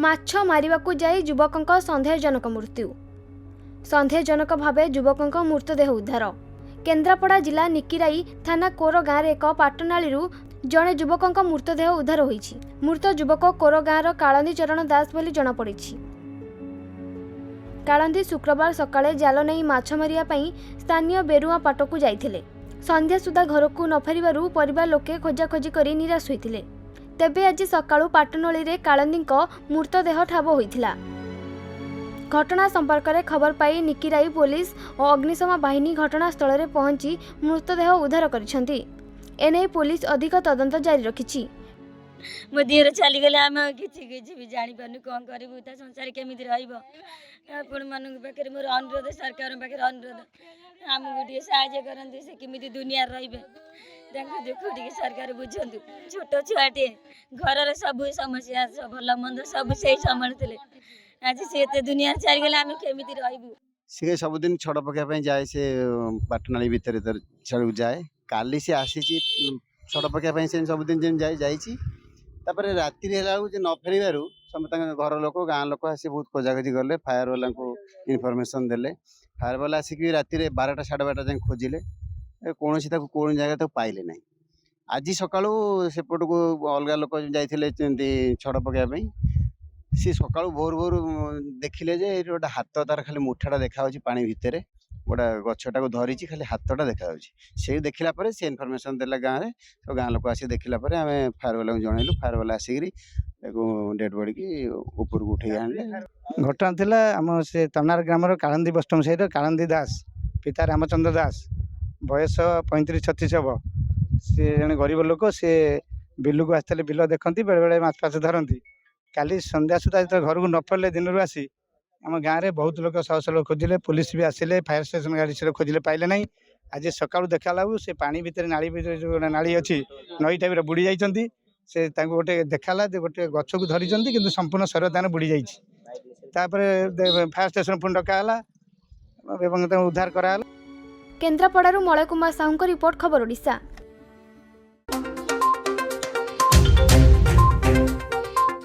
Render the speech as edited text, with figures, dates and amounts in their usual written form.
ମାଛ ମାରିବାକୁ ଯାଇ ଯୁବକଙ୍କ ସନ୍ଦେହଜନକ ମୃତ୍ୟୁ। ସନ୍ଦେହଜନକ ଭାବେ ଯୁବକଙ୍କ ମୃତଦେହ ଉଦ୍ଧାର। କେନ୍ଦ୍ରାପଡ଼ା ଜିଲ୍ଲା ନିକିରାଇ ଥାନା କୋର ଗାଁରେ ଏକ ପାଟନାଳୀରୁ ଜଣେ ଯୁବକଙ୍କ ମୃତଦେହ ଉଦ୍ଧାର ହୋଇଛି। ମୃତ ଯୁବକ କୋର ଗାଁର କାଳନ୍ଦୀ ଚରଣ ଦାସ ବୋଲି ଜଣାପଡ଼ିଛି। କାଳନ୍ଦୀ ଶୁକ୍ରବାର ସକାଳେ ଜାଲ ନେଇ ମାଛ ମାରିବା ପାଇଁ ସ୍ଥାନୀୟ ବେରୁଆ ପାଟକୁ ଯାଇଥିଲେ। ସନ୍ଧ୍ୟା ସୁଦ୍ଧା ଘରକୁ ନ ଫେରିବାରୁ ପରିବାର ଲୋକେ ଖୋଜାଖୋଜି କରି ନିରାଶ ହୋଇଥିଲେ। ତେବେ ଆଜି ସକାଳୁ ପାଟନଳୀରେ କାଳନ୍ଦୀଙ୍କ ମୃତଦେହ ଠାବ ହୋଇଥିଲା। ଘଟଣା ସମ୍ପର୍କରେ ଖବର ପାଇ ନିକିରାଇ ପୁଲିସ ଓ ଅଗ୍ନିଶମ ବାହିନୀ ଘଟଣାସ୍ଥଳରେ ପହଞ୍ଚି ମୃତଦେହ ଉଦ୍ଧାର କରିଛନ୍ତି। ଏନେଇ ପୁଲିସ ଅଧିକ ତଦନ୍ତ ଜାରି ରଖିଛି। ମୋ ଦିହରେ ଚାଲିଗଲେ ଆମେ କିଛି ବି ଜାଣିପାରୁନୁ କ'ଣ କରିବୁ, ତା ସଂସାର କେମିତି ରହିବ। ଆପଣମାନଙ୍କ ପାଖରେ ମୋର ଅନୁରୋଧ, ସରକାରଙ୍କ ପାଖରେ ଅନୁରୋଧ, ଆମକୁ ଟିକେ ସାହାଯ୍ୟ କରନ୍ତୁ। ସେ କେମିତି ଦୁନିଆରେ ରହିବେ ତାଙ୍କ ଦୁଃଖ ଟିକେ ସରକାର ବୁଝନ୍ତୁ। ଛୋଟ ଛୁଆଟିଏ, ଘରର ସବୁ ସମସ୍ୟା ଭଲ ମନ୍ଦ ସବୁ ସେଇ ସମ୍ଭାଳୁଥିଲେ। ଆଜି ସେ ଏତେ ଦୁନିଆରେ ଚାଲିଗଲେ ଆମେ କେମିତି ରହିବୁ। ସିଏ ସବୁଦିନ ଛଡ଼ ପକାଇବା ପାଇଁ ଯାଏ, ସେ ପାଟନାଳୀ ଭିତରେ ଛଡ଼କୁ ଯାଏ। କାଲି ସେ ଆସିଛି ଛଡ଼ ପକାଇବା ପାଇଁ, ସେ ସବୁଦିନ ଯେମିତି ଯାଇଛି। ତାପରେ ରାତିରେ ହେଲା ବେଳକୁ ଯେ ନ ଫେରିବାରୁ ସମସ୍ତଙ୍କ ଘର ଲୋକ ଗାଁ ଲୋକ ଆସି ବହୁତ ଖୋଜାଖୋଜି କଲେ। ଫାୟାର ବାଲାଙ୍କୁ ଇନଫର୍ମେସନ୍ ଦେଲେ। ଫାୟାର ବାଲା ଆସିକି ରାତିରେ 12ଟା ସାଢ଼େ 12ଟା ଯାଏଁ ଖୋଜିଲେ, କୌଣସି ତାକୁ କୌଣସି ଜାଗାରେ ତାକୁ ପାଇଲେ ନାହିଁ। ଆଜି ସକାଳୁ ସେପଟକୁ ଅଲଗା ଲୋକ ଯାଇଥିଲେ ଛଡ଼ ପକାଇବା ପାଇଁ। ସେ ସକାଳୁ ଭୋରୁ ଭୋରୁ ଦେଖିଲେ ଯେ ଏଇଠି ଗୋଟେ ହାତ ତାର ଖାଲି ମୁଠାଟା ଦେଖାଯାଉଛି ପାଣି ଭିତରେ, ଗୋଟେ ଗଛଟାକୁ ଧରିଛି, ଖାଲି ହାତଟା ଦେଖାଯାଉଛି। ସେଇ ଦେଖିଲା ପରେ ସେ ଇନଫର୍ମେସନ୍ ଦେଲା ଗାଁରେ। ସବୁ ଗାଁ ଲୋକ ଆସିକି ଦେଖିଲା ପରେ ଆମେ ଫାୟାର ବାଲାଙ୍କୁ ଜଣାଇଲୁ। ଫାୟାର ବାଲା ଆସିକିରି ତାକୁ ଡେଡ୍ ବଡ଼ିକି ଉପରକୁ ଉଠେଇ ଆଣିଲେ। ଘଟଣା ଥିଲା ଆମ ସେ ତନାର ଗ୍ରାମର କାଳନ୍ଦୀ ବଷ୍ଟମ ସାହିର କାଳନ୍ଦୀ ଦାସ, ପିତା ରାମଚନ୍ଦ୍ର ଦାସ, ବୟସ 35-36 ହେବ। ସେ ଜଣେ ଗରିବ ଲୋକ। ସେ ବିଲକୁ ଆସିଥିଲେ, ବିଲ ଦେଖନ୍ତି, ବେଳେବେଳେ ମାଛ ଫାଛ ଧରନ୍ତି। କାଲି ସନ୍ଧ୍ୟା ସୁଦ୍ଧା ଯେତେବେଳେ ଘରକୁ ନ ଫେରିଲେ ଦିନରୁ ଆସି ଆମ ଗାଁରେ ବହୁତ ଲୋକ ଶହ ଶହ ଲୋକ ଖୋଜିଲେ, ପୁଲିସ ବି ଆସିଲେ, ଫାୟାର ଷ୍ଟେସନ ଗାଡ଼ି ସେ ଖୋଜିଲେ, ପାଇଲେ ନାହିଁ। ଆଜି ସକାଳୁ ଦେଖା ବେଳକୁ ସେ ପାଣି ଭିତରେ ନାଳି ଭିତରେ ଯେଉଁ ଗୋଟେ ନାଳି ଅଛି, ନଈ ଟାଇପ୍ର ବୁଡ଼ି ଯାଇଛନ୍ତି। ସେ ତାଙ୍କୁ ଗୋଟେ ଦେଖାଲା ଯେ ଗୋଟେ ଗଛକୁ ଧରିଛନ୍ତି, କିନ୍ତୁ ସମ୍ପୂର୍ଣ୍ଣ ଶରୀର ତାଙ୍କର ବୁଡ଼ି ଯାଇଛି। ତାପରେ ଫାୟାର ଷ୍ଟେସନ ପୁଣି ଡକା ହେଲା ଏବଂ ତାଙ୍କୁ ଉଦ୍ଧାର କରାହେଲା। କେନ୍ଦ୍ରାପଡ଼ାରୁ ମଳୟ କୁମାର ସାହୁଙ୍କ ରିପୋର୍ଟ, ଖବର ଓଡ଼ିଶା।